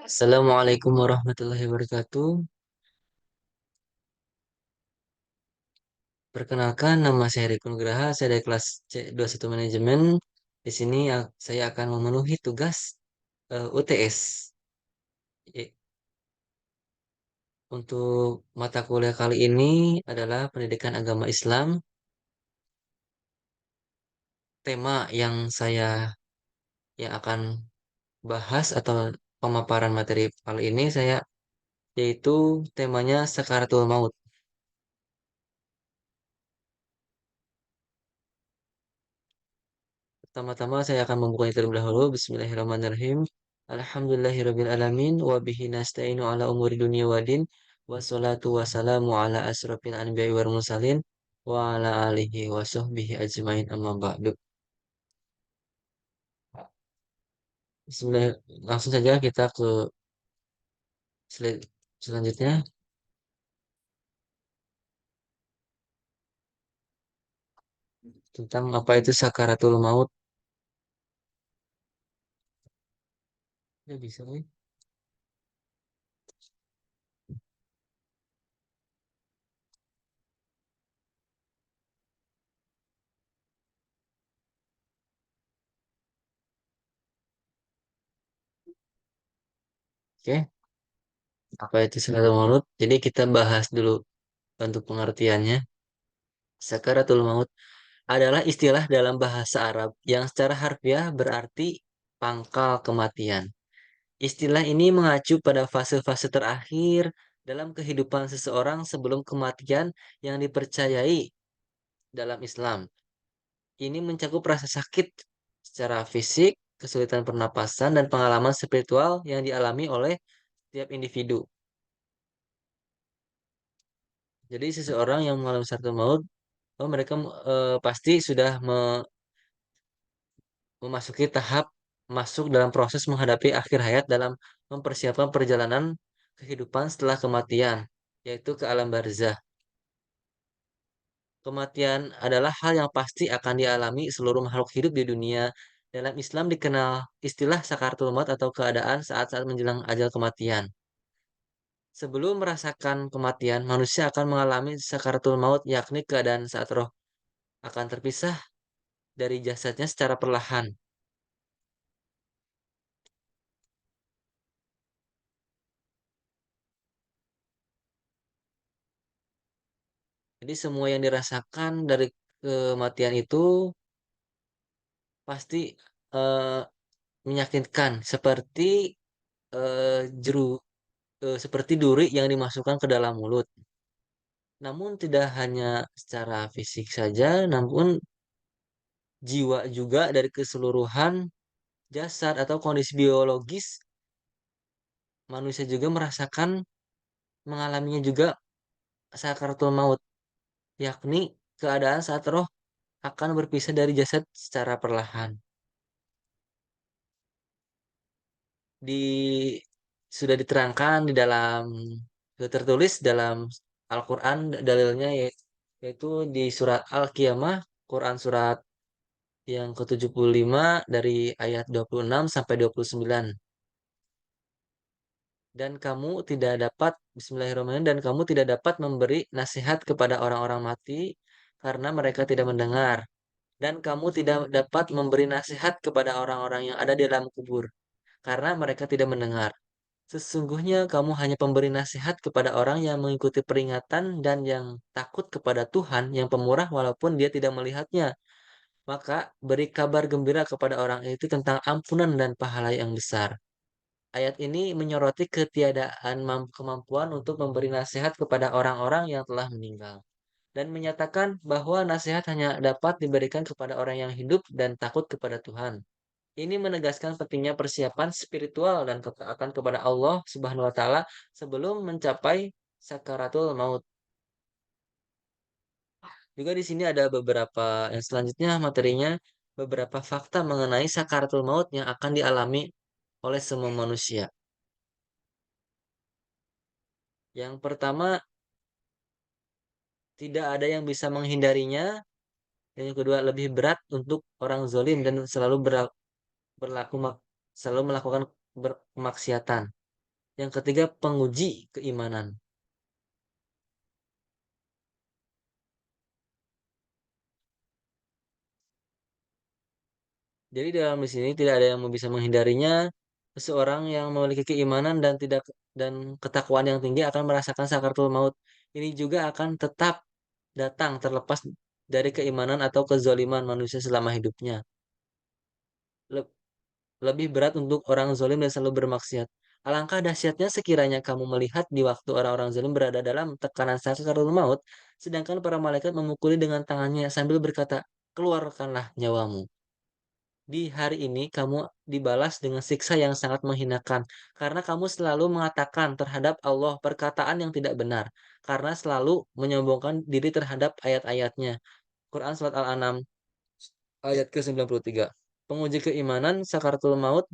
Assalamualaikum warahmatullahi wabarakatuh. Perkenalkan, nama saya Riko Nugraha. Saya dari kelas C21 Manajemen. Di sini saya akan memenuhi tugas UTS. I- Untuk mata kuliah kali ini adalah Pendidikan Agama Islam. Tema yang akan bahas atau pemaparan materi kali ini yaitu temanya Sakaratul Maut. Pertama-tama saya akan membukanya terlebih dahulu. Bismillahirrahmanirrahim. Alhamdulillahirabbil alamin wa bihi nasta'inu ala umuri dunya waddin. Wassalatu wassalamu ala asrofil anbiya'i wal mursalin wa ala alihi wa sahbihi ajmain amma ba'du. Bismillah, langsung saja kita ke selanjutnya tentang apa itu sakaratul maut. Ya bisa, nih. Oke, apa itu sakaratul maut? Jadi kita bahas dulu untuk pengertiannya. Sakaratul maut adalah istilah dalam bahasa Arab yang secara harfiah berarti pangkal kematian. Istilah ini mengacu pada fase-fase terakhir dalam kehidupan seseorang sebelum kematian yang dipercayai dalam Islam. Ini mencakup rasa sakit secara fisik, kesulitan pernapasan, dan pengalaman spiritual yang dialami oleh setiap individu. Jadi seseorang yang mengalami satu maut, mereka pasti sudah memasuki tahap masuk dalam proses menghadapi akhir hayat dalam mempersiapkan perjalanan kehidupan setelah kematian, yaitu ke alam barzah. Kematian adalah hal yang pasti akan dialami seluruh makhluk hidup di dunia. Dalam Islam dikenal istilah sakaratul maut atau keadaan saat-saat menjelang ajal kematian. Sebelum merasakan kematian, manusia akan mengalami sakaratul maut, yakni keadaan saat roh akan terpisah dari jasadnya secara perlahan. Jadi semua yang dirasakan dari kematian itu pasti eh, menyakitkan, seperti eh, jeru seperti duri yang dimasukkan ke dalam mulut. Namun tidak hanya secara fisik saja, namun jiwa juga dari keseluruhan jasad atau kondisi biologis manusia juga merasakan mengalaminya juga sakaratul maut, yakni keadaan saat roh akan berpisah dari jasad secara perlahan. Di sudah diterangkan di dalam sudah tertulis dalam Al-Qur'an dalilnya yaitu di surat Al-Qiyamah, Quran surat yang ke-75 dari ayat 26 sampai 29. Dan kamu tidak dapat Bismillahirrahmanirrahim, dan kamu tidak dapat memberi nasihat kepada orang-orang mati karena mereka tidak mendengar, dan kamu tidak dapat memberi nasihat kepada orang-orang yang ada di dalam kubur karena mereka tidak mendengar. Sesungguhnya kamu hanya pemberi nasihat kepada orang yang mengikuti peringatan dan yang takut kepada Tuhan yang pemurah walaupun dia tidak melihatnya. Maka beri kabar gembira kepada orang itu tentang ampunan dan pahala yang besar. Ayat ini menyoroti ketiadaan kemampuan untuk memberi nasihat kepada orang-orang yang telah meninggal dan menyatakan bahwa nasihat hanya dapat diberikan kepada orang yang hidup dan takut kepada Tuhan. Ini menegaskan pentingnya persiapan spiritual dan ketaatan kepada Allah Subhanahu wa taala sebelum mencapai sakaratul maut. Juga di sini ada beberapa yang selanjutnya materinya beberapa fakta mengenai sakaratul maut yang akan dialami oleh semua manusia. Yang pertama, tidak ada yang bisa menghindarinya Dan yang kedua, lebih berat untuk orang zolim dan selalu berlaku selalu melakukan kemaksiatan. Yang ketiga, penguji keimanan. Jadi dalam di sini tidak ada yang bisa menghindarinya. Seseorang yang memiliki keimanan dan tidak dan ketakwaan yang tinggi akan merasakan sakaratul maut. Ini juga akan tetap datang terlepas dari keimanan atau kezoliman manusia selama hidupnya. Le- Lebih berat untuk orang zolim dan selalu bermaksiat. Alangkah dahsyatnya sekiranya kamu melihat di waktu orang-orang zalim berada dalam tekanan sakaratul maut, sedangkan para malaikat memukuli dengan tangannya sambil berkata, keluarkanlah nyawamu. Di hari ini kamu dibalas dengan siksa yang sangat menghinakan karena kamu selalu mengatakan terhadap Allah perkataan yang tidak benar karena selalu menyombongkan diri terhadap ayat-ayatnya. Quran Surat Al-An'am ayat ke-93. Penguji keimanan sakaratul maut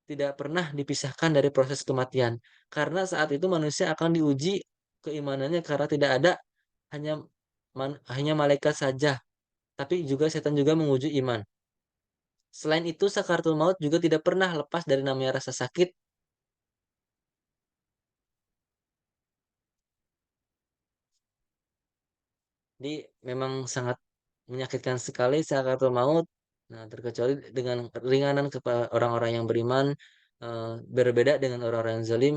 tidak pernah dipisahkan dari proses kematian karena saat itu manusia akan diuji keimanannya karena tidak ada hanya hanya malaikat saja tapi juga setan juga menguji iman. Selain itu, sakaratul maut juga tidak pernah lepas dari namanya rasa sakit. Jadi memang sangat menyakitkan sekali sakaratul maut. Nah, terkecuali dengan ringanan kepada orang-orang yang beriman, berbeda dengan orang-orang yang zalim,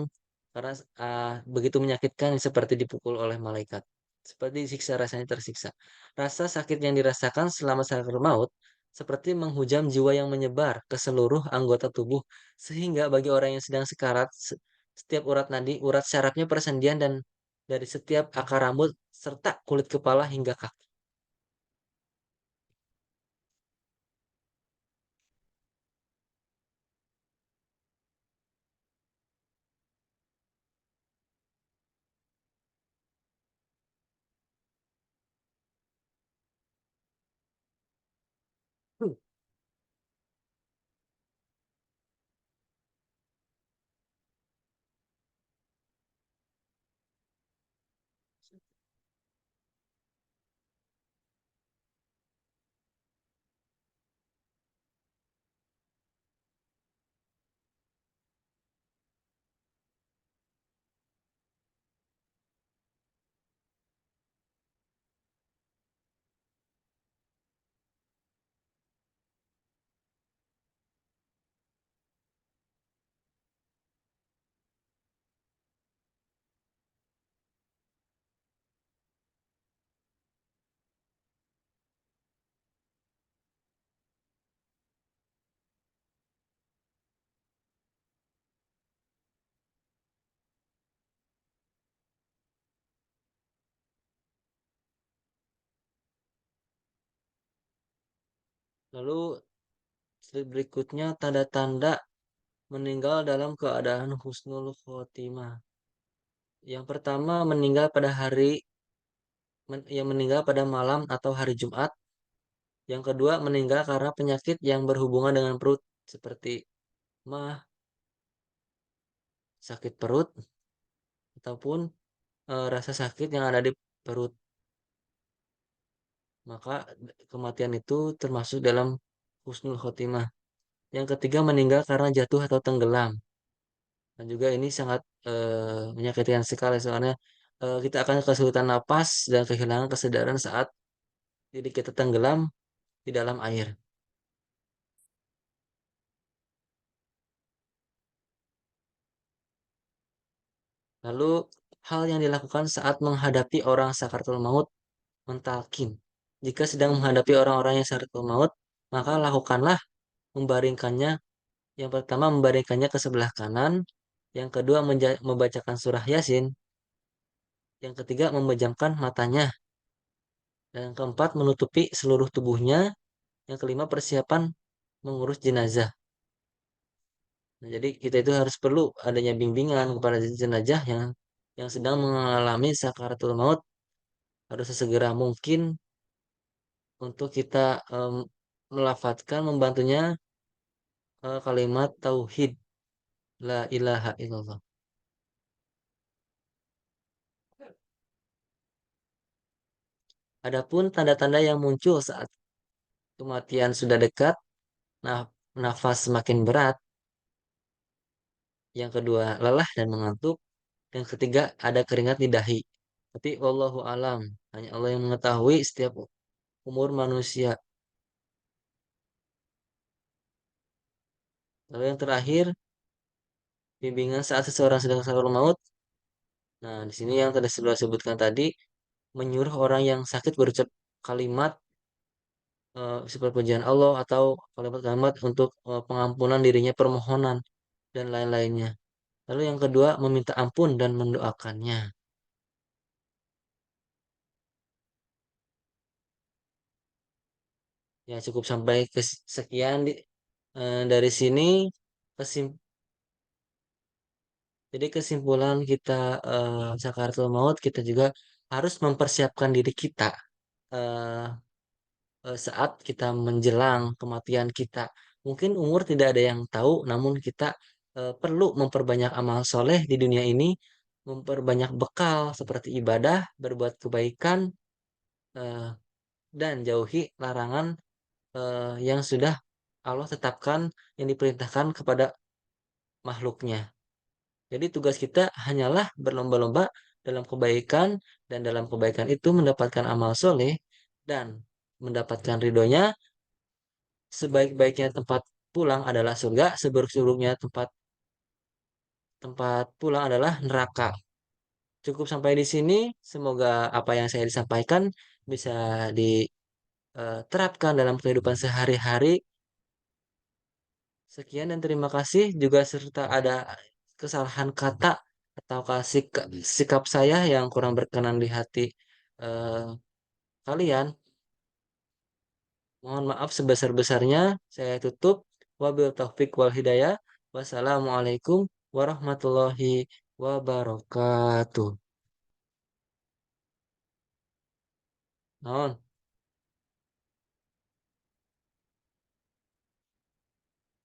karena begitu menyakitkan seperti dipukul oleh malaikat. Seperti siksa rasanya tersiksa. Rasa sakit yang dirasakan selama sakaratul maut seperti menghujam jiwa yang menyebar ke seluruh anggota tubuh, sehingga bagi orang yang sedang sekarat, setiap urat nadi, urat syarafnya persendian dan dari setiap akar rambut serta kulit kepala hingga kaki. Lalu slide berikutnya tanda-tanda meninggal dalam keadaan husnul khotimah. Yang pertama meninggal pada hari yang meninggal pada malam atau hari Jumat. Yang kedua meninggal karena penyakit yang berhubungan dengan perut seperti mah, sakit perut ataupun rasa sakit yang ada di perut. Maka kematian itu termasuk dalam husnul khotimah. Yang ketiga meninggal karena jatuh atau tenggelam. Dan juga ini sangat menyakitkan sekali soalnya kita akan kesulitan napas dan kehilangan kesadaran saat diri kita tenggelam di dalam air. Lalu hal yang dilakukan saat menghadapi orang sakaratul maut mentalkin. Jika sedang menghadapi orang-orang yang sakaratul maut, maka lakukanlah membaringkannya. Yang pertama membaringkannya ke sebelah kanan, yang kedua membacakan surah Yasin, yang ketiga memejamkan matanya, dan yang keempat menutupi seluruh tubuhnya, yang kelima persiapan mengurus jenazah. Nah, jadi kita itu harus perlu adanya bimbingan kepada jenazah yang sedang mengalami sakaratul maut harus sesegera mungkin untuk kita melafadzkan membantunya kalimat tauhid la ilaha illallah. Adapun tanda-tanda yang muncul saat kematian sudah dekat, nah, nafas semakin berat, yang kedua lelah dan mengantuk, yang ketiga ada keringat di dahi. Tapi wallahu alam, hanya Allah yang mengetahui setiap umur manusia. Lalu yang terakhir, bimbingan saat seseorang sedang sakaratul maut. Nah, di sini yang tadi sudah sebutkan tadi, menyuruh orang yang sakit berucap kalimat seperti pujian Allah atau kalimat-kalimat untuk pengampunan dirinya, permohonan dan lain-lainnya. Lalu yang kedua, meminta ampun dan mendoakannya. Ya, cukup sampai sekian dari sini. Kesim jadi kesimpulan kita sakaratul maut, kita juga harus mempersiapkan diri kita eh, saat kita menjelang kematian kita. Mungkin umur tidak ada yang tahu, namun kita perlu memperbanyak amal soleh di dunia ini, memperbanyak bekal seperti ibadah, berbuat kebaikan, eh, dan jauhi larangan yang sudah Allah tetapkan, yang diperintahkan kepada makhluknya. Jadi tugas kita hanyalah berlomba-lomba dalam kebaikan, dan dalam kebaikan itu mendapatkan amal soleh dan mendapatkan ridhonya. Sebaik-baiknya tempat pulang adalah surga, seburuk-buruknya tempat tempat pulang adalah neraka. Cukup sampai di sini. Semoga apa yang saya disampaikan bisa diterapkan dalam kehidupan sehari-hari. Sekian dan terima kasih. Juga serta ada kesalahan kata atau sikap saya yang kurang berkenan di hati eh, kalian. Mohon maaf sebesar-besarnya. Saya tutup. Wabil taufik wal hidayah. Wassalamualaikum warahmatullahi wabarakatuh. Naon?